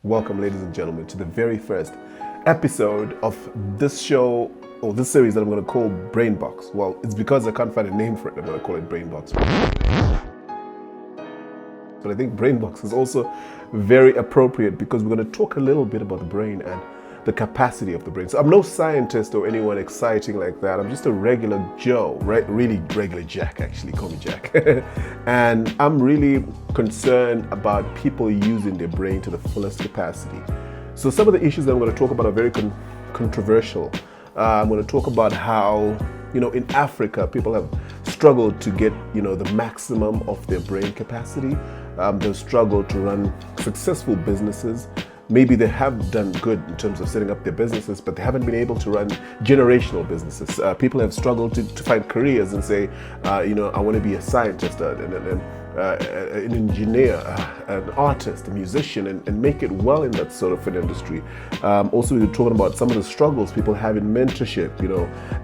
Welcome, ladies and gentlemen, to the very first episode of this show, or this series that I'm going to call Brainbox. Well, it's because I can't find a name for it, I'm going to call it Brainbox. But I think Brainbox is also very appropriate because we're going to talk a little bit about the brain and the capacity of the brain. So I'm no scientist or anyone exciting like that. I'm just a regular Joe, right? Really regular Jack, actually. Call me Jack. And I'm really concerned about people using their brain to the fullest capacity. So some of the issues that I'm going to talk about are very controversial. I'm going to talk about how, in Africa, people have struggled to get, the maximum of their brain capacity. They've struggled to run successful businesses. Maybe they have done good in terms of setting up their businesses, but they haven't been able to run generational businesses. People have struggled to find careers and say, I want to be a scientist, an engineer, an artist, a musician, and make it well in that sort of an industry. Also, we were talking about some of the struggles people have in mentorship,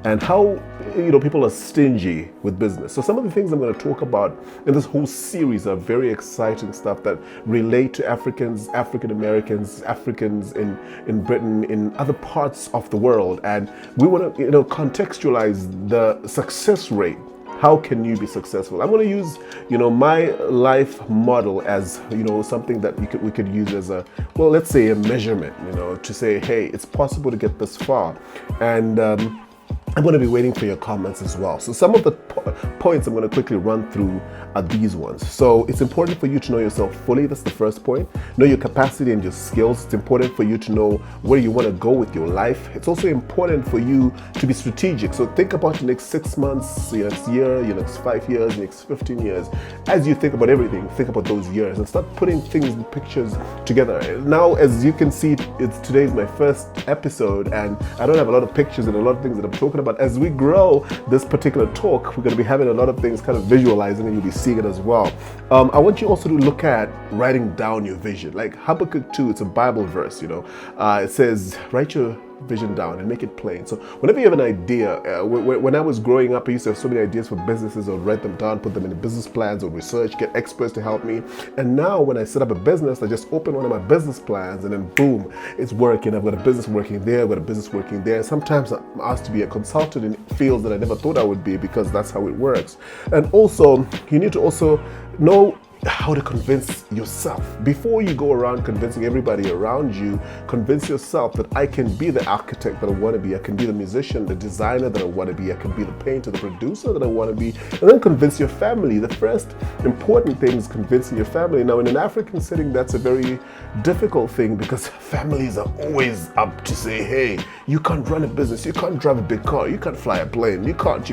and how, people are stingy with business. So some of the things I'm going to talk about in this whole series are very exciting stuff that relate to Africans, African Americans, Africans in Britain, in other parts of the world. And we want to, contextualize the success rate. How can you be successful? I'm going to use, my life model as, something that we could use as let's say a measurement, to say, hey, it's possible to get this far. And I'm going to be waiting for your comments as well. So some of the points I'm going to quickly run through are these ones. So it's important for you to know yourself fully. That's the first point. Know your capacity and your skills. It's important for you to know where you want to go with your life. It's also important for you to be strategic. So think about your next 6 months, your next year, your next 5 years, your next 15 years. As you think about everything, think about those years and start putting things and pictures together. Now, as you can see, today is my first episode and I don't have a lot of pictures and a lot of things that I'm talking about. As we grow this particular talk, we're going to be having a lot of things kind of visualizing and you'll be seeing it as well. I want you also to look at writing down your vision. Like Habakkuk 2, it's a Bible verse, it says, write your vision down and make it plain. So whenever you have an idea, when I was growing up, I used to have so many ideas for businesses. I would write them down, put them in the business plans or research, get experts to help me. And now when I set up a business, I just open one of my business plans and then boom, it's working. I've got a business working there, I've got a business working there. Sometimes I'm asked to be a consultant in fields that I never thought I would be because that's how it works. And also, you need to also know how to convince yourself. Before you go around convincing everybody around you, convince yourself that I can be the architect that I want to be, I can be the musician, the designer that I want to be, I can be the painter, the producer that I want to be, and then convince your family. The first important thing is convincing your family. Now, in an African setting, that's a very difficult thing because families are always up to say, hey, you can't run a business, you can't drive a big car, you can't fly a plane, you can't.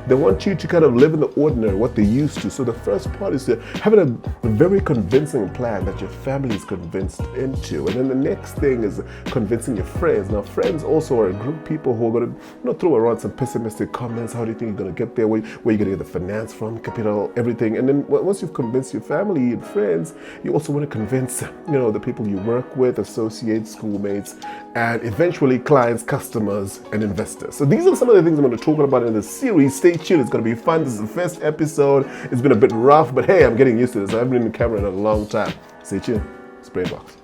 They want you to kind of live in the ordinary, what they used to. So the first part is to having a very convincing plan that your family is convinced into. And then the next thing is convincing your friends. Now, friends also are a group of people who are going to throw around some pessimistic comments. How do you think you're going to get there? Where are you going to get the finance from, capital, everything? And then once you've convinced your family and friends, you also want to convince, the people you work with, associates, schoolmates, and eventually clients, customers, and investors. So these are some of the things I'm going to talk about in this series. Stay tuned. It's going to be fun. This is the first episode. It's been a bit rough, but hey, I'm getting used to this. I haven't been in the camera in a long time. Stay tuned. It's Brainbox.